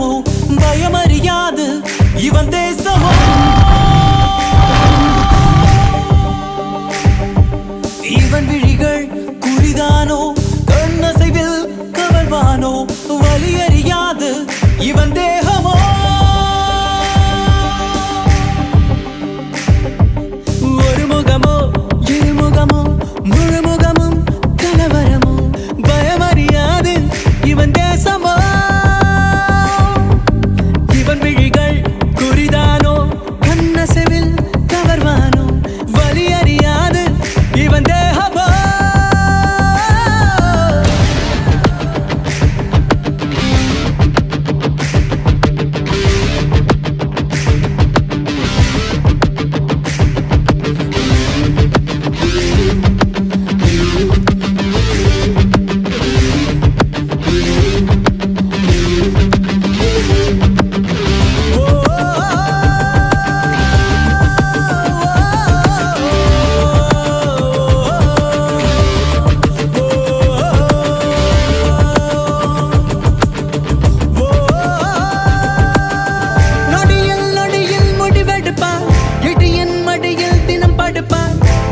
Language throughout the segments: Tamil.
கலவரமோ பயமறியாது இவன் தேசமோ இவன் விழிகள் குறிதானோ கண்ணசைவில் கவர்வானோ வலியறியாது இவன் தேகமோ ஒரு முகமோ இருமுகமோ முழுமுகமும் கலவரமோ பயமறியாது இவன் தேசமோ இவன் விழிகள் குறிதானோ கண்ணசைவில் கவர்வானோ வலியறியாது இவன் தேகமோ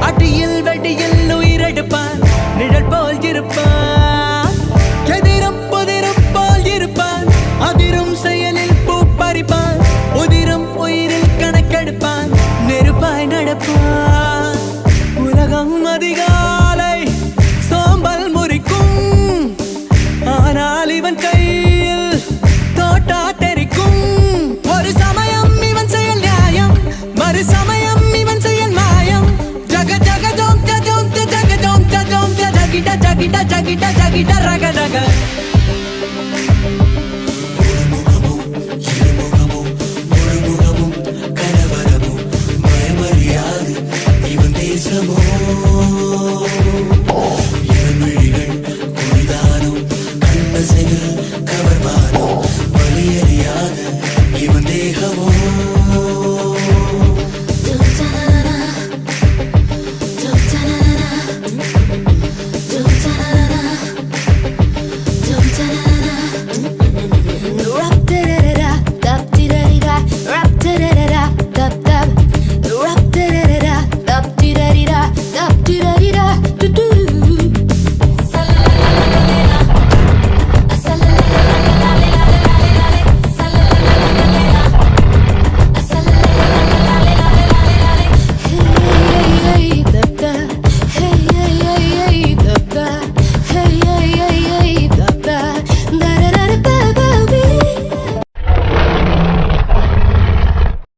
அடியில் வெடியில் உயிரெடுப்பான் நிழல் போல் இருப்பான் எதிரும் புதிரும் போல் இருப்பான் அதிரும் செயலில் பூ பறிப்பான் உதிரும் உயிரில் கணக்கெடுப்பான் நெருப்பாய் நடப்பான் உலகம் அதிகாலை சோம்பல் முறிக்கும் ஆனால் இவன் கையில் தோட்டா தெரிக்கும் ஒரு சமயம் இவன் செயல் நியாயம் மறு சமயம் இவன் செயல் மாயம் ஜக ஜக ஜோம் ஜோம் ஜக ஜோம் ஜோம் ஜகிட ஜகிட ஜகிட ஜகிட ரக ரக